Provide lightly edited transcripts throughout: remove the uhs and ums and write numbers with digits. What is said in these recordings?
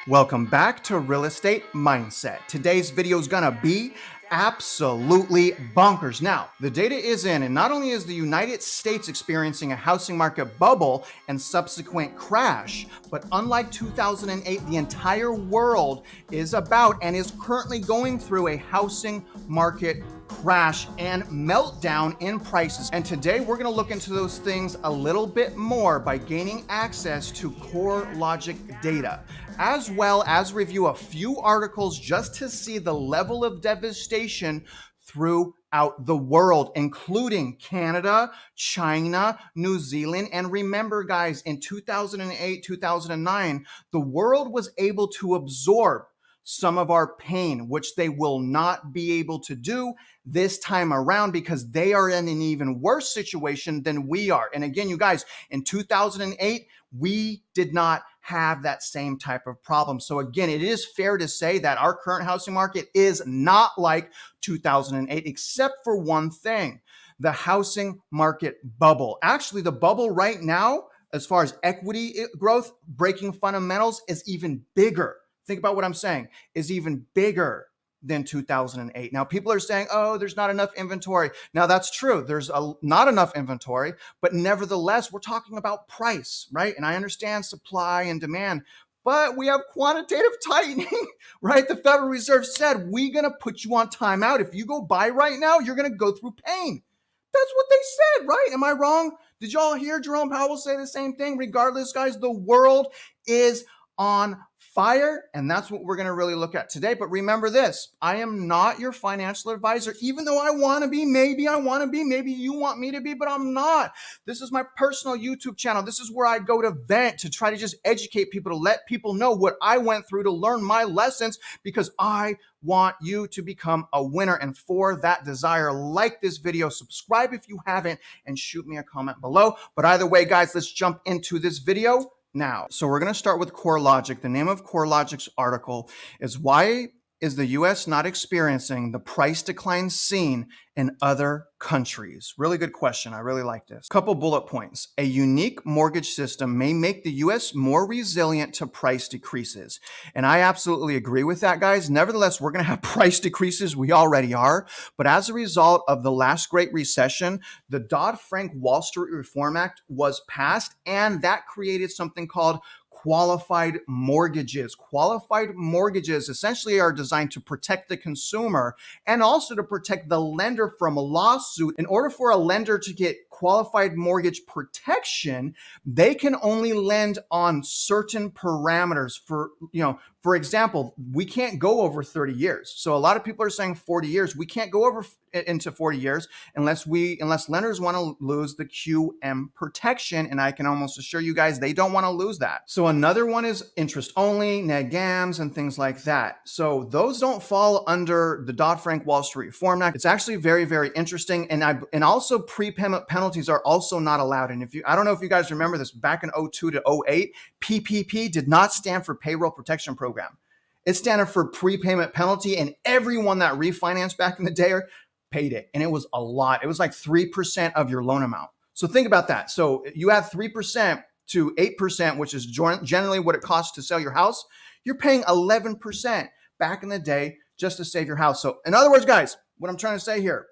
Welcome back to Real Estate Mindset. Today's video is gonna be absolutely bonkers. Now, the data is in, and not only is the United States experiencing a housing market bubble and subsequent crash, but unlike 2008, the entire world is about and is currently going through a housing market crash and meltdown in prices. And today we're going to look into those things a little bit more by gaining access to CoreLogic data, as well as review a few articles just to see the level of devastation throughout the world, including Canada, China, New Zealand. And remember, guys, in 2008, 2009, the world was able to absorb some of our pain, which they will not be able to do this time around because they are in an even worse situation than we are. And again, you guys, in 2008, we did not have that same type of problem. So again, it is fair to say that our current housing market is not like 2008, except for one thing, the housing market bubble. Actually, the bubble right now, as far as equity growth, breaking fundamentals, is even bigger. Think about what I'm saying, is even bigger than 2008. Now, people are saying, oh, there's not enough inventory. Now, that's true. There's not enough inventory, but nevertheless, we're talking about price, right? And I understand supply and demand, but we have quantitative tightening, right? The Federal Reserve said, we're going to put you on timeout. If you go buy right now, you're going to go through pain. That's what they said, right? Am I wrong? Did y'all hear Jerome Powell say the same thing? Regardless, guys, the world is on fire, and that's what we're going to really look at today. But remember this, I am not your financial advisor, even though I want to be. Maybe I want to be, maybe you want me to be, but I'm not. This is my personal YouTube channel. This is where I go to vent, to try to just educate people, to let people know what I went through, to learn my lessons, because I want you to become a winner. And for that desire, like this video, subscribe if you haven't, and shoot me a comment below. But either way, guys, let's jump into this video now. So we're going to start with CoreLogic. The name of CoreLogic's article is "Why is the US not experiencing the price decline seen in other countries?" Really good question. I really like this. Couple bullet points. A unique mortgage system may make the US more resilient to price decreases. And I absolutely agree with that, guys. Nevertheless, we're going to have price decreases. We already are. But as a result of the last Great Recession, the Dodd-Frank Wall Street Reform Act was passed, and that created something called qualified mortgages. Qualified mortgages essentially are designed to protect the consumer and also to protect the lender from a lawsuit. In order for a lender to get qualified mortgage protection, they can only lend on certain parameters. For example, we can't go over 30 years. So a lot of people are saying 40 years. We can't go over into 40 years unless lenders want to lose the QM protection. And I can almost assure you guys, they don't want to lose that. So another one is interest only, negams, and things like that. So those don't fall under the Dodd-Frank Wall Street Reform Act. It's actually very, very interesting. And also prepayment penalties are also not allowed. And I don't know if you guys remember this, back in 02 to 08, PPP did not stand for Payroll Protection Program. It standed for prepayment penalty, and everyone that refinanced back in the day paid it. And it was a lot. It was like 3% of your loan amount. So think about that. So you add 3% to 8%, which is generally what it costs to sell your house. You're paying 11% back in the day just to save your house. So in other words, guys, what I'm trying to say here,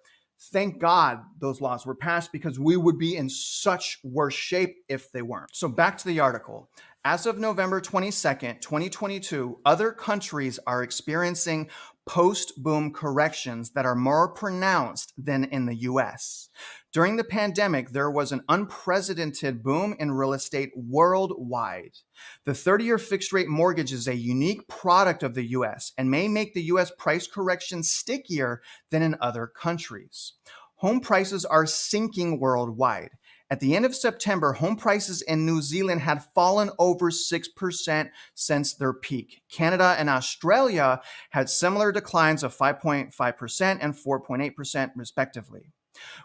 thank God those laws were passed, because we would be in such worse shape if they weren't. So back to the article. As of November 22nd, 2022, other countries are experiencing post-boom corrections that are more pronounced than in the US. During the pandemic, there was an unprecedented boom in real estate worldwide. The 30-year fixed-rate mortgage is a unique product of the US and may make the US price correction stickier than in other countries. Home prices are sinking worldwide. At the end of September, home prices in New Zealand had fallen over 6% since their peak. Canada and Australia had similar declines of 5.5% and 4.8% respectively.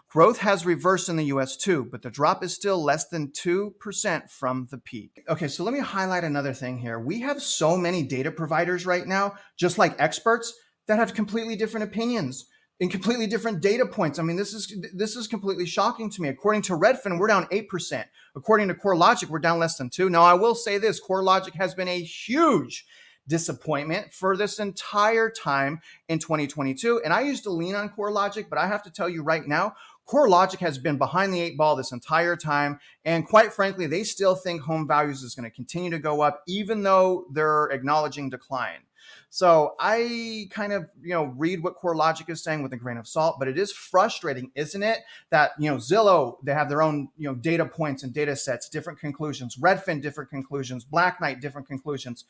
Growth has reversed in the US too, but the drop is still less than 2% from the peak. Okay, so let me highlight another thing here. We have so many data providers right now, just like experts, that have completely different opinions. in completely different data points. I mean, this is completely shocking to me. According to Redfin, we're down 8%. According to CoreLogic, we're down less than 2%. Now, I will say this, CoreLogic has been a huge disappointment for this entire time in 2022. And I used to lean on CoreLogic, but I have to tell you right now, CoreLogic has been behind the 8 ball this entire time. And quite frankly, they still think home values is going to continue to go up, even though they're acknowledging decline. So I kind of, read what CoreLogic is saying with a grain of salt, but it is frustrating, isn't it? That, Zillow, they have their own, data points and data sets, different conclusions, Redfin, different conclusions, Black Knight, different conclusions.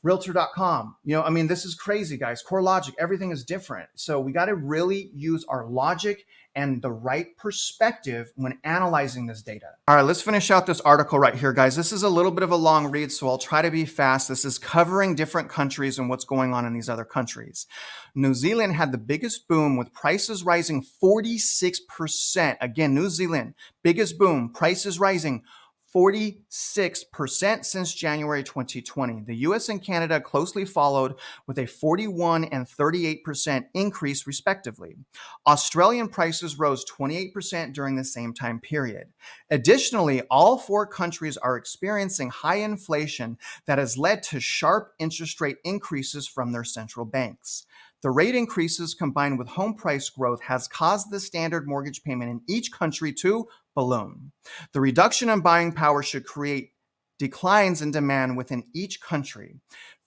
Realtor.com. This is crazy, guys. CoreLogic, everything is different. So we got to really use our logic and the right perspective when analyzing this data. All right, let's finish out this article right here, guys. This is a little bit of a long read, so I'll try to be fast. This is covering different countries and what's going on in these other countries. New Zealand had the biggest boom with prices rising 46%. Again, New Zealand, biggest boom, prices rising 46% since January 2020. The US and Canada closely followed with a 41 and 38% increase respectively. Australian prices rose 28% during the same time period. Additionally, all 4 countries are experiencing high inflation that has led to sharp interest rate increases from their central banks. The rate increases combined with home price growth has caused the standard mortgage payment in each country to balloon. The reduction in buying power should create declines in demand within each country.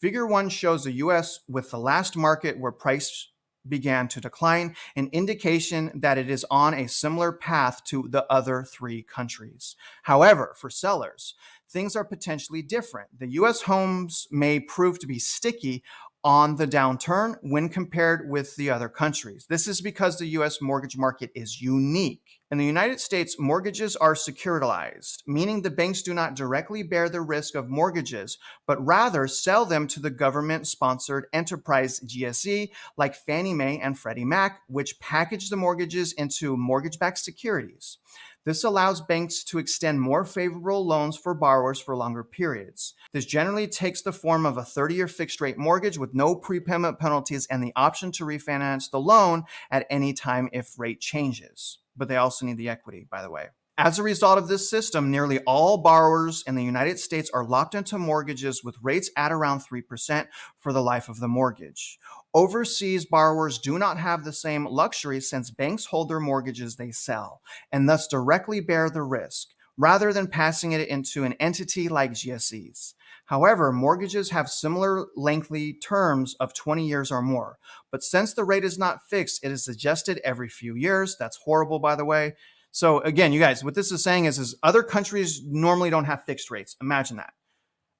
Figure 1 shows the US with the last market where price began to decline, an indication that it is on a similar path to the other 3 countries. However, for sellers, things are potentially different. The US homes may prove to be sticky on the downturn when compared with the other countries. This is because the US mortgage market is unique. In the United States, mortgages are securitized, meaning the banks do not directly bear the risk of mortgages, but rather sell them to the government-sponsored enterprise GSE like Fannie Mae and Freddie Mac, which package the mortgages into mortgage-backed securities. This allows banks to extend more favorable loans for borrowers for longer periods. This generally takes the form of a 30-year fixed-rate mortgage with no prepayment penalties and the option to refinance the loan at any time if rate changes. But they also need the equity, by the way. As a result of this system, nearly all borrowers in the United States are locked into mortgages with rates at around 3% for the life of the mortgage. Overseas borrowers do not have the same luxury since banks hold their mortgages they sell and thus directly bear the risk, rather than passing it into an entity like GSEs. However, mortgages have similar lengthy terms of 20 years or more, but since the rate is not fixed, it is adjusted every few years. That's horrible, by the way. So again, you guys, what this is saying is other countries normally don't have fixed rates. Imagine that.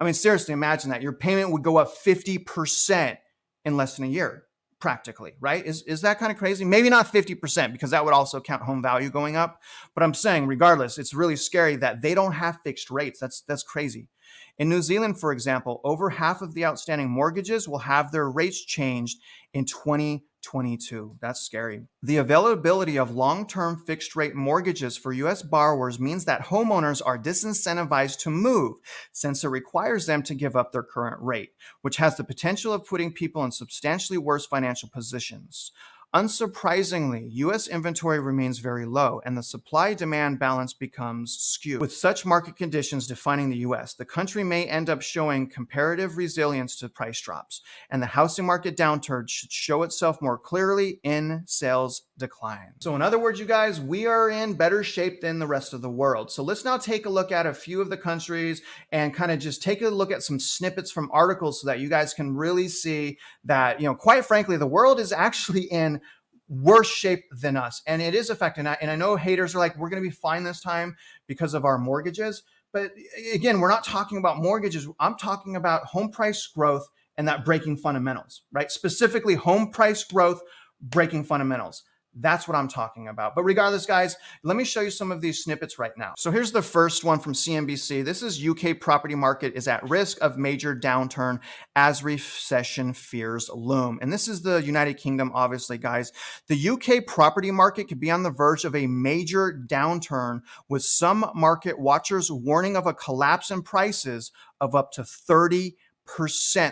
I mean, seriously, imagine that. Your payment would go up 50% in less than a year, practically, right? Is that kind of crazy? Maybe not 50%, because that would also count home value going up. But I'm saying, regardless, it's really scary that they don't have fixed rates. That's crazy. In New Zealand, for example, over half of the outstanding mortgages will have their rates changed in 2022. That's scary. The availability of long-term fixed-rate mortgages for U.S. borrowers means that homeowners are disincentivized to move, since it requires them to give up their current rate, which has the potential of putting people in substantially worse financial positions. Unsurprisingly, U.S. inventory remains very low, and the supply-demand balance becomes skewed. With such market conditions defining the U.S., the country may end up showing comparative resilience to price drops, and the housing market downturn should show itself more clearly in sales decline. So in other words, you guys, we are in better shape than the rest of the world. So let's now take a look at a few of the countries and kind of just take a look at some snippets from articles so that you guys can really see that, quite frankly, the world is actually in worse shape than us. And it is affecting that. And I know haters are like, we're going to be fine this time because of our mortgages. But again, we're not talking about mortgages. I'm talking about home price growth and that breaking fundamentals, right? Specifically, home price growth, breaking fundamentals. That's what I'm talking about. But regardless, guys, let me show you some of these snippets right now. So here's the first one from CNBC. This is UK property market is at risk of major downturn as recession fears loom. And this is the United Kingdom, obviously, guys. The UK property market could be on the verge of a major downturn, with some market watchers warning of a collapse in prices of up to 30%.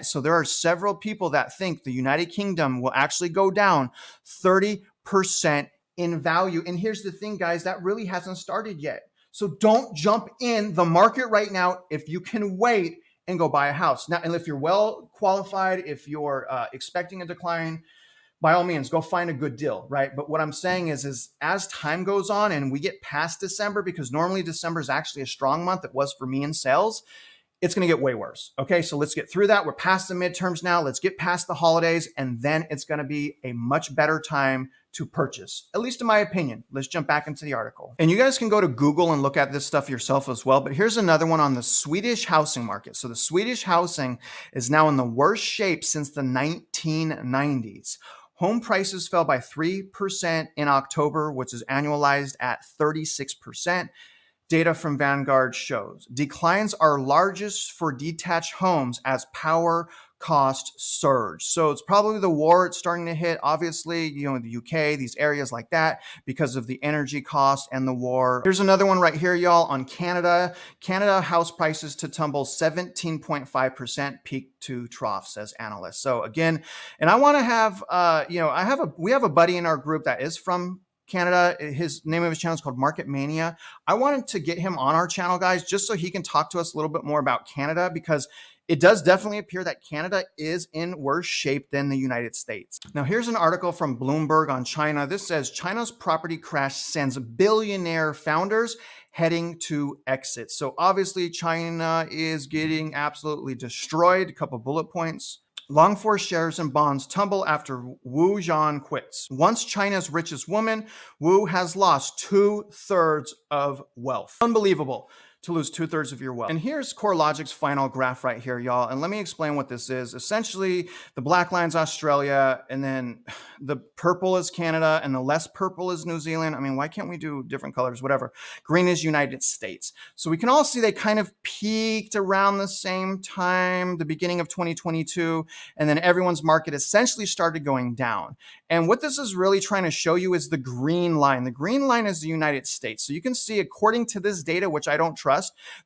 So there are several people that think the United Kingdom will actually go down 30% 3% in value. And here's the thing, guys, that really hasn't started yet. So don't jump in the market right now if you can wait and go buy a house. Now, and if you're well qualified, if you're expecting a decline, by all means, go find a good deal, right? But what I'm saying is as time goes on and we get past December, because normally December is actually a strong month, it was for me in sales, it's going to get way worse. Okay, so let's get through that. We're past the midterms now. Let's get past the holidays, and then it's going to be a much better time to purchase, at least in my opinion. Let's jump back into the article. And you guys can go to Google and look at this stuff yourself as well. But here's another one on the Swedish housing market. So the Swedish housing is now in the worst shape since the 1990s. Home prices fell by 3% in October, which is annualized at 36%. Data from Vanguard shows declines are largest for detached homes as power costs surge. So it's probably the war it's starting to hit. Obviously, you know, the UK, these areas like that, because of the energy costs and the war. Here's another one right here, y'all, on Canada. Canada house prices to tumble 17.5% peak to trough, says analysts. So again, and I want to have, we have a buddy in our group that is from Canada. His name of his channel is called Market Mania. I wanted to get him on our channel, guys, just so he can talk to us a little bit more about Canada, because it does definitely appear that Canada is in worse shape than the United States. Now, here's an article from Bloomberg on China. This says China's property crash sends billionaire founders heading to exit. So obviously China is getting absolutely destroyed. A couple bullet points. Long force shares and bonds tumble after Wu Zhan quits. Once China's richest woman, Wu has lost 2/3 of wealth. Unbelievable to lose 2/3 of your wealth. And here's CoreLogic's final graph right here, y'all. And let me explain what this is. Essentially, the black line's Australia, and then the purple is Canada, and the less purple is New Zealand. I mean, why can't we do different colors? Whatever. Green is United States. So we can all see they kind of peaked around the same time, the beginning of 2022, and then everyone's market essentially started going down. And what this is really trying to show you is the green line. The green line is the United States. So you can see, according to this data, which I don't trust,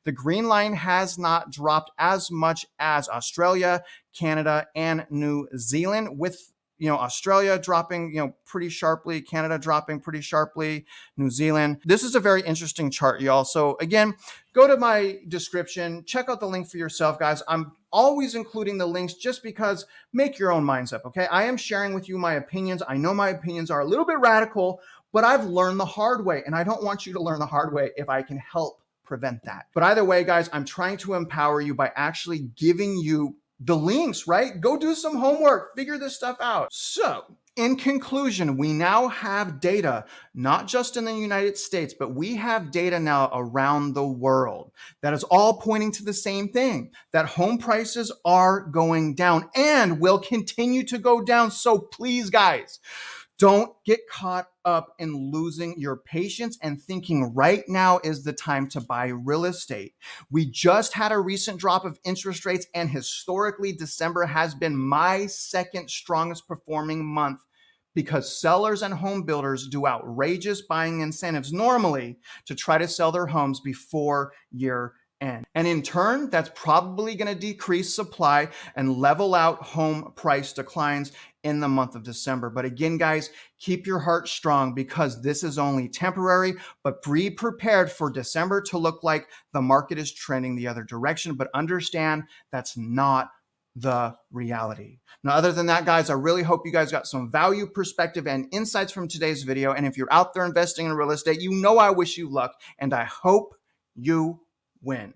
the green line has not dropped as much as Australia, Canada, and New Zealand, with Australia dropping, pretty sharply, Canada dropping pretty sharply, New Zealand. This is a very interesting chart, y'all. So again, go to my description, check out the link for yourself, guys. I'm always including the links just because make your own minds up, okay? I am sharing with you my opinions. I know my opinions are a little bit radical, but I've learned the hard way, and I don't want you to learn the hard way if I can help prevent that. But either way, guys, I'm trying to empower you by actually giving you the links, right? Go do some homework, figure this stuff out. So in conclusion, we now have data, not just in the United States, but we have data now around the world that is all pointing to the same thing, that home prices are going down and will continue to go down. So please, guys, don't get caught up in losing your patience and thinking right now is the time to buy real estate. We just had a recent drop of interest rates, and historically, December has been my second strongest performing month because sellers and home builders do outrageous buying incentives normally to try to sell their homes before year end. And in turn, that's probably going to decrease supply and level out home price declines in the month of December. But again, guys, keep your heart strong because this is only temporary, but be prepared for December to look like the market is trending the other direction. But understand that's not the reality. Now, other than that, guys, I really hope you guys got some value, perspective, and insights from today's video. And if you're out there investing in real estate, I wish you luck, and I hope you win.